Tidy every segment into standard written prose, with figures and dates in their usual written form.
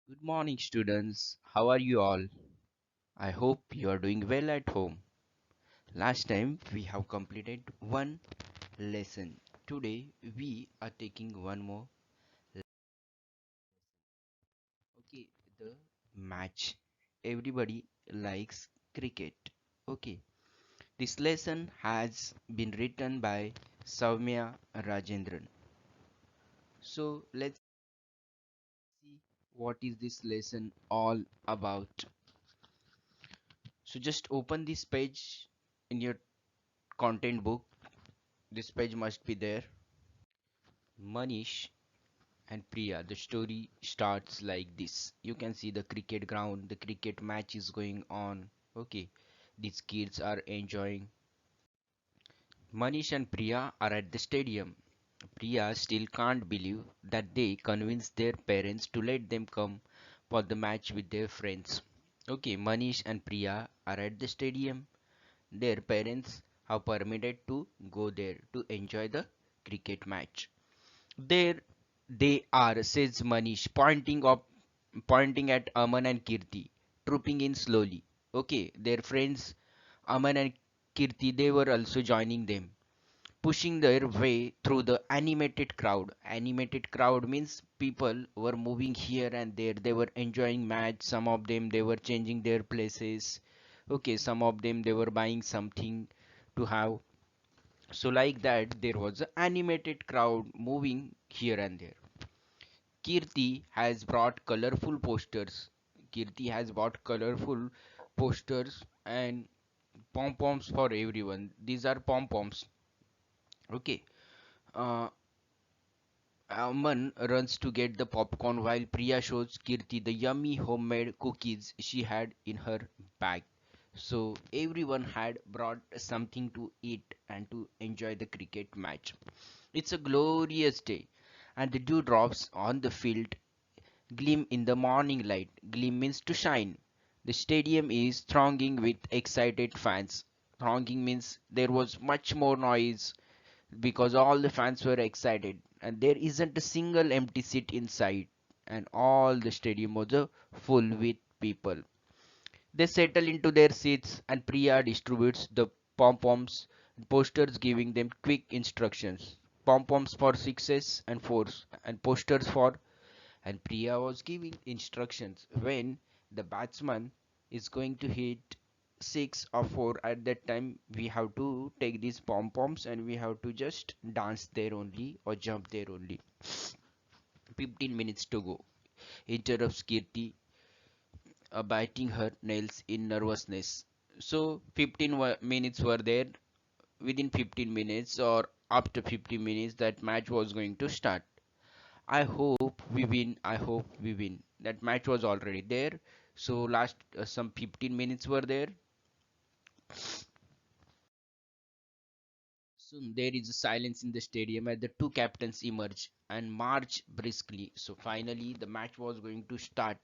Good morning, students. How are you all? I hope you are doing well at home. Last time we have completed one lesson. Today we are taking one more. Okay, the match. Everybody likes cricket. Okay, this lesson has been written by Soumya Rajendran. So let's see what is this lesson all about. So just open this page in your content book. This page must be there. Manish and Priya. The story starts like this. You can see the cricket ground, the cricket match is going on. Okay, these kids are enjoying. Manish and Priya are at the stadium. Priya still can't believe that they convinced their parents to let them come for the match with their friends. Okay, Manish and Priya are at the stadium. Their parents have permitted to go there to enjoy the cricket match. There they are, says Manish, pointing at Aman and Kirti, trooping in slowly. Okay, their friends Aman and Kirti, they were also joining them, pushing their way through the animated crowd. Animated crowd means people were moving here and there. They were enjoying match. Some of them they were changing their places. Okay, some of them they were buying something to have. So like that, there was an animated crowd moving here and there. Kirti has brought colorful posters. Kirti has bought colorful posters and pom poms for everyone. These are pom poms. Okay. Uh, Aman runs to get the popcorn while Priya shows Kirti the yummy homemade cookies she had in her bag. So everyone had brought something to eat and to enjoy the cricket match. It's a glorious day, and the dewdrops on the field gleam in the morning light. Gleam means to shine. The stadium is thronging with excited fans. Thronging means there was much more noise because all the fans were excited, and there isn't a single empty seat inside, and all the stadium was full with people. They settle into their seats, and Priya distributes the pom poms posters, giving them quick instructions. Pom poms for sixes and fours, and posters for. And Priya was giving instructions when the batsman is going to hit six or four. At that time, we have to take these pom poms and we have to just dance there only or jump there only. 15 minutes to go. Interrupts Kirti, biting her nails in nervousness. So 15 minutes were there. Within 15 minutes or after 15 minutes, that match was going to start. I hope we win. I hope we win. That match was already there. So last some 15 minutes were there. Soon there is a silence in the stadium as the two captains emerge and march briskly. So finally the match was going to start.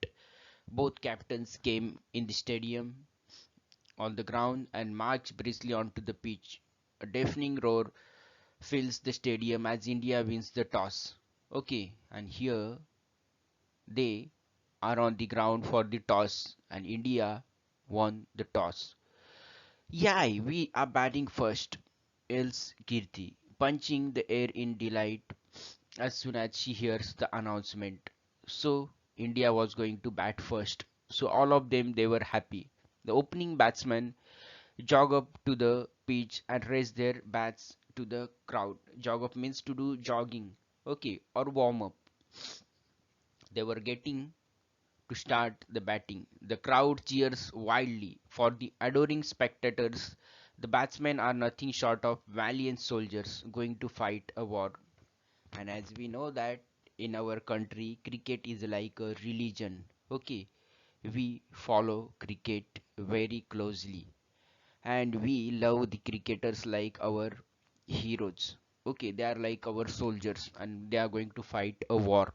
Both captains came in the stadium on the ground and marched briskly onto the pitch. A deafening roar fills the stadium as India wins the toss. Okay, and here they are on the ground for the toss, and India won the toss. Yay, we are batting first, yells Kirti, punching the air in delight as soon as she hears the announcement. So, India was going to bat first. So, all of them they were happy. The opening batsmen jog up to the pitch and raise their bats to the crowd. Jog up means to do jogging, okay, or warm up. They were getting to start the batting. The crowd cheers wildly. For the adoring spectators, the batsmen are nothing short of valiant soldiers going to fight a war. And as we know that in our country, cricket is like a religion. Okay, we follow cricket very closely and we love the cricketers like our heroes. Okay, they are like our soldiers and they are going to fight a war.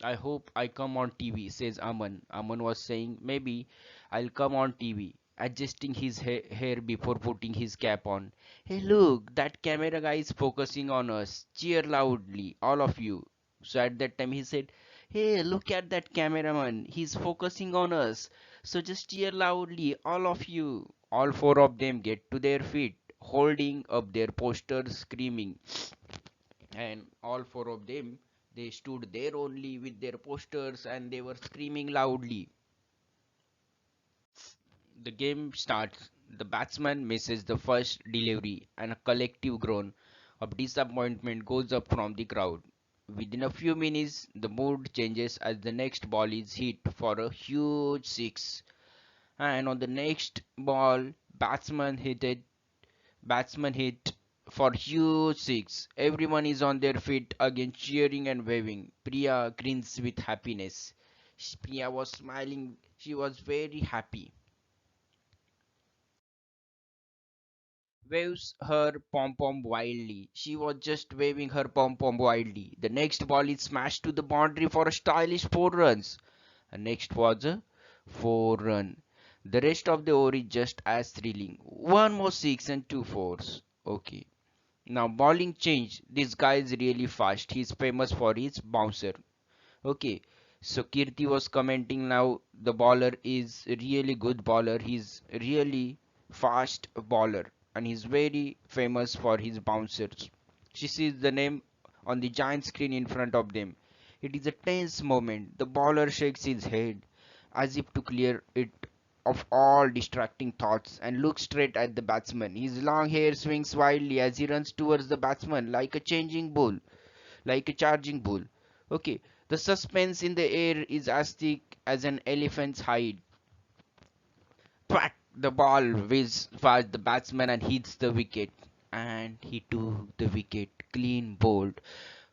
I hope I come on TV, says Aman. Aman was saying, maybe I'll come on TV, adjusting his hair before putting his cap on. Hey, look, that camera guy is focusing on us. Cheer loudly, all of you. So at that time he said, Hey, look at that cameraman. He's focusing on us. So just cheer loudly, all of you. All four of them get to their feet, holding up their posters, screaming. And all four of them, they stood there only with their posters and they were screaming loudly. The game starts. The batsman misses the first delivery, and a collective groan of disappointment goes up from the crowd. Within a few minutes, the mood changes as the next ball is hit for a huge six. And on the next ball, batsman hit for huge six. Everyone is on their feet again, cheering and waving. Priya grins with happiness. Priya was smiling. She was very happy. Waves her pom pom wildly. She was just waving her pom pom wildly. The next ball is smashed to the boundary for a stylish 4 runs. And next was a 4 run. The rest of the over is just as thrilling. One more six and two fours. Okay. Now bowling change. This guy is really fast. He's famous for his bouncer. Okay. So Kirti was commenting now the bowler is a really good bowler. He's really fast bowler and he's very famous for his bouncers. She sees the name on the giant screen in front of them. It is a tense moment. The bowler shakes his head as if to clear it of all distracting thoughts and looks straight at the batsman. His long hair swings wildly as he runs towards the batsman like a charging bull. Okay, the suspense in the air is as thick as an elephant's hide. Twat! The ball whizzes past the batsman and hits the wicket. And he took the wicket, clean bowled.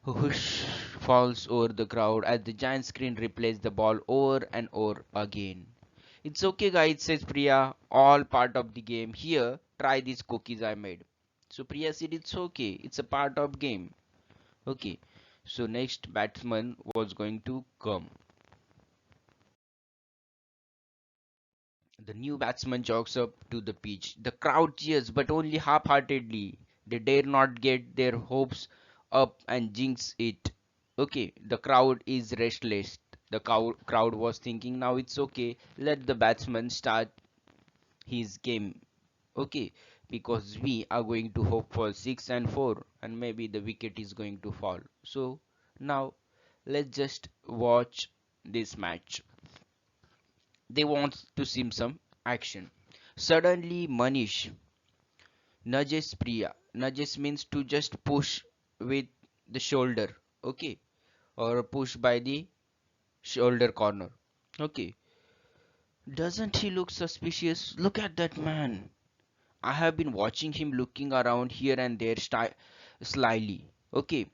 Whoosh falls over the crowd as the giant screen replays the ball over and over again. It's okay, guys, says Priya. All part of the game. Here, try these cookies I made. So Priya said it's okay. It's a part of game. Okay. So next batsman was going to come. The new batsman jogs up to the pitch. The crowd cheers, but only half-heartedly. They dare not get their hopes up and jinx it. Okay, the crowd is restless. The crowd was thinking now it's okay. Let the batsman start his game. Okay, because we are going to hope for 6 and 4 and maybe the wicket is going to fall. So now let's just watch this match. They want to see some action. Suddenly, Manish nudges Priya. Nudges means to just push with the shoulder, okay, or push by the shoulder corner, okay. Doesn't he look suspicious? Look at that man. I have been watching him looking around here and there slyly, okay.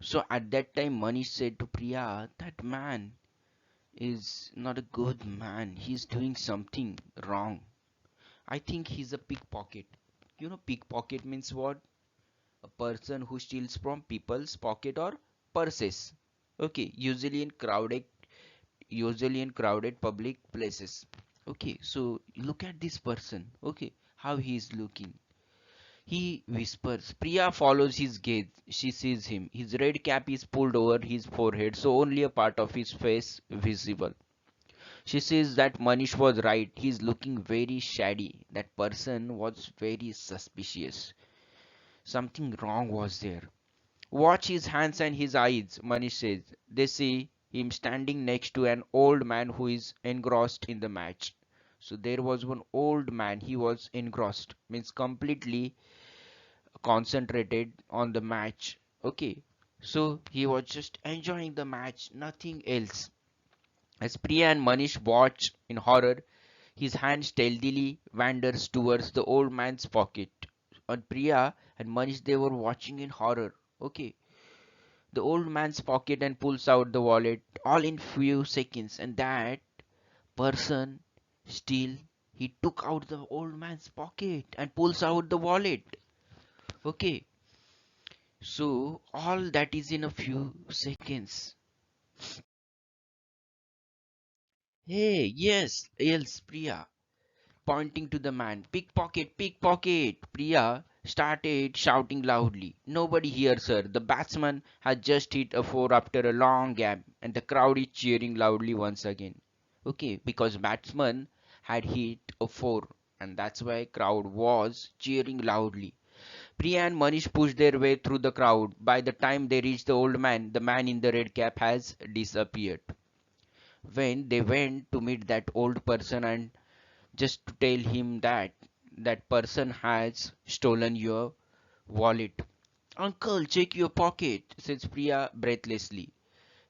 So at that time, Manish said to Priya, that man is not a good man. He's doing something wrong. I think he's a pickpocket. You know, pickpocket means what? A person who steals from people's pocket or purses. Okay, usually in crowded public places. Okay, so look at this person. Okay, how he is looking. He whispers. Priya follows his gaze. She sees him. His red cap is pulled over his forehead, so only a part of his face visible. She says that Manish was right. He's looking very shady. That person was very suspicious. Something wrong was there. Watch his hands and his eyes, Manish says. They see him standing next to an old man who is engrossed in the match. So there was one old man, he was engrossed, means completely concentrated on the match. Okay, so he was just enjoying the match, nothing else. As Priya and Manish watch in horror, his hand stealthily wanders towards the old man's pocket. And Priya and Manish, they were watching in horror. Okay, the old man's pocket and pulls out the wallet all in few seconds. And that person still he took out the old man's pocket and pulls out the wallet. Okay, so all that is in a few seconds. Hey, yes, Priya, pointing to the man. Pickpocket, pickpocket. Priya started shouting loudly. Nobody hears her. The batsman has just hit a four after a long gap, and the crowd is cheering loudly once again. Okay, because batsman had hit a four, and that's why crowd was cheering loudly. Priya and Manish pushed their way through the crowd. By the time they reached the old man, the man in the red cap has disappeared. When they went to meet that old person and just to tell him that that person has stolen your wallet. Uncle, check your pocket, says Priya breathlessly.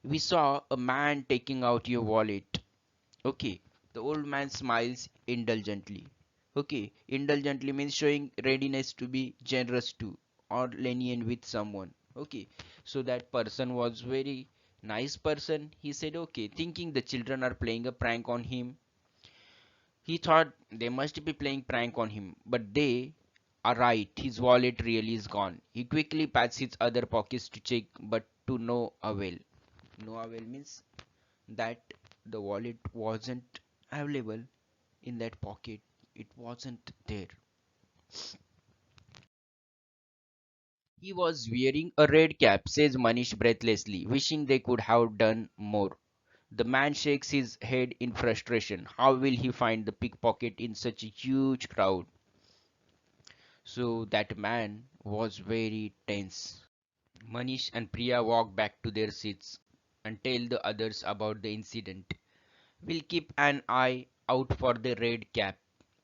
We saw a man taking out your wallet. Okay, the old man smiles indulgently. Okay, indulgently means showing readiness to be generous to or lenient with someone. Okay, so that person was very nice person. He said, okay, thinking the children are playing a prank on him. He thought they must be playing prank on him, but they are right. His wallet really is gone. He quickly pats his other pockets to check, but to no avail. No avail means that the wallet wasn't available in that pocket. It wasn't there. He was wearing a red cap, says Manish breathlessly, wishing they could have done more. The man shakes his head in frustration. How will he find the pickpocket in such a huge crowd? So that man was very tense. Manish and Priya walk back to their seats and tell the others about the incident. We'll keep an eye out for the red cap,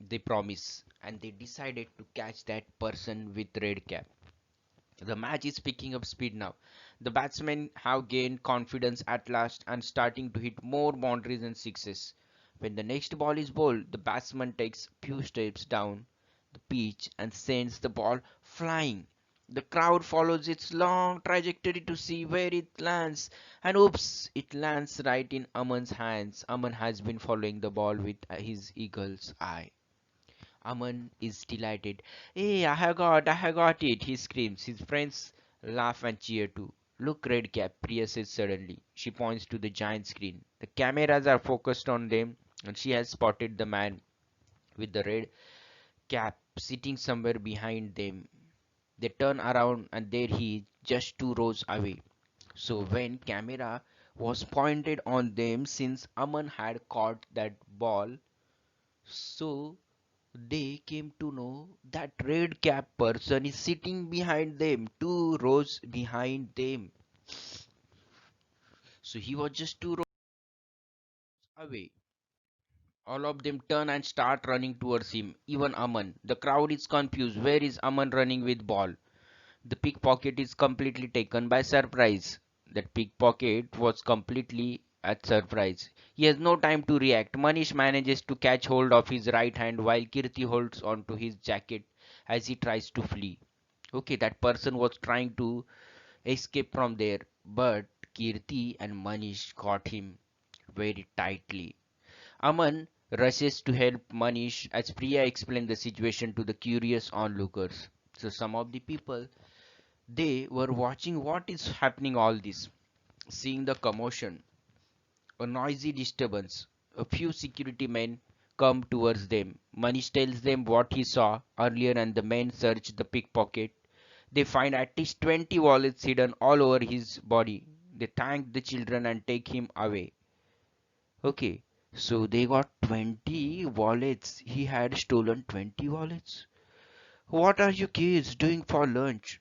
they promise, and they decided to catch that person with red cap. The match is picking up speed now. The batsmen have gained confidence at last and starting to hit more boundaries and sixes. When the next ball is bowled, the batsman takes few steps down the pitch and sends the ball flying. The crowd follows its long trajectory to see where it lands, and oops, it lands right in Aman's hands. Aman has been following the ball with his eagle's eye. Aman is delighted. Hey, I have got it, he screams. His friends laugh and cheer too. Look, Red Cap, Priya says suddenly. She points to the giant screen. The cameras are focused on them, and she has spotted the man with the red cap sitting somewhere behind them. They turn around, and there he is, just two rows away. So when camera was pointed on them since Aman had caught that ball, so they came to know that red cap person is sitting behind them, two rows behind them. So he was just two rows away. All of them turn and start running towards him, even Aman. The crowd is confused. Where is Aman running with ball? The pickpocket is completely taken by surprise. That pickpocket was completely at surprise. He has no time to react. Manish manages to catch hold of his right hand while Kirti holds onto his jacket as he tries to flee. Okay, that person was trying to escape from there, but Kirti and Manish caught him very tightly. Aman rushes to help Manish as Priya explains the situation to the curious onlookers. So some of the people they were watching what is happening all this, seeing the commotion, a noisy disturbance. A few security men come towards them. Manish tells them what he saw earlier and the men search the pickpocket. They find at least 20 wallets hidden all over his body. They thank the children and take him away. Okay, so they got 20 wallets. He had stolen 20 wallets. What are you kids doing for lunch?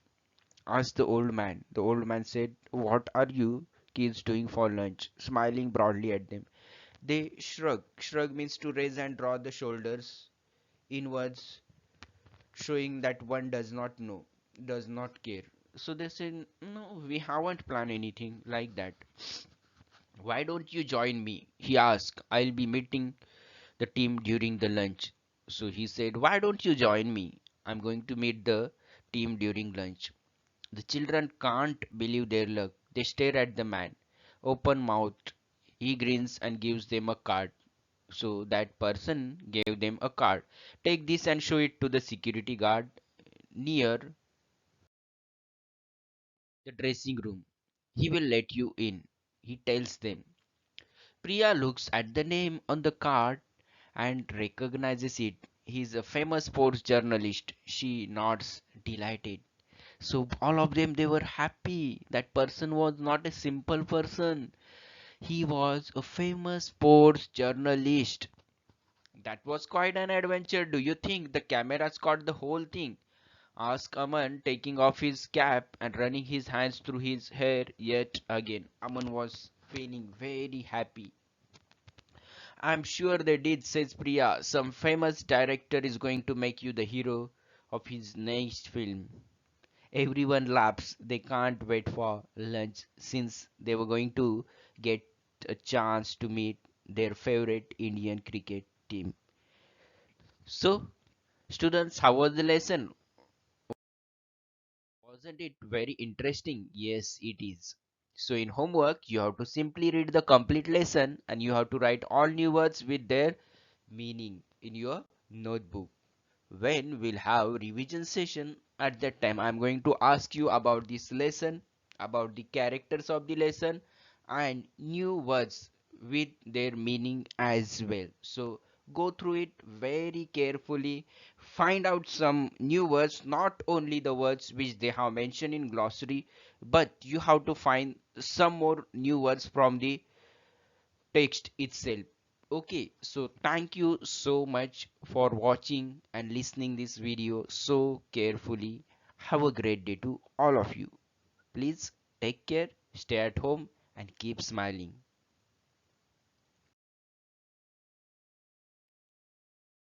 Asked the old man. The old man said, what are you kids doing for lunch? Smiling broadly at them. They shrug. Shrug means to raise and draw the shoulders inwards, showing that one does not know, does not care. So they said, no, we haven't planned anything like that. Why don't you join me? He asked. I'll be meeting the team during the lunch. So he said, why don't you join me? I'm going to meet the team during lunch. The children can't believe their luck. They stare at the man, open mouthed. He grins and gives them a card. So that person gave them a card. Take this and show it to the security guard near the dressing room. He will let you in, he tells them. Priya looks at the name on the card and recognizes it. He's a famous sports journalist. She nods, delighted. So all of them, they were happy. That person was not a simple person. He was a famous sports journalist. That was quite an adventure. Do you think the cameras caught the whole thing? Asked Aman, taking off his cap and running his hands through his hair yet again. Aman was feeling very happy. I'm sure they did, says Priya. Some famous director is going to make you the hero of his next film. Everyone laughs. They can't wait for lunch since they were going to get a chance to meet their favorite Indian cricket team. So, students, how was the lesson? Wasn't it very interesting? Yes, it is. So, in homework, you have to simply read the complete lesson and you have to write all new words with their meaning in your notebook. When we'll have revision session, at that time I'm going to ask you about this lesson, about the characters of the lesson and new words with their meaning as well. So go through it very carefully, find out some new words, not only the words which they have mentioned in glossary, but you have to find some more new words from the text itself. Okay, so thank you so much for watching and listening this video so carefully. Have a great day to all of you. Please take care, stay at home and keep smiling.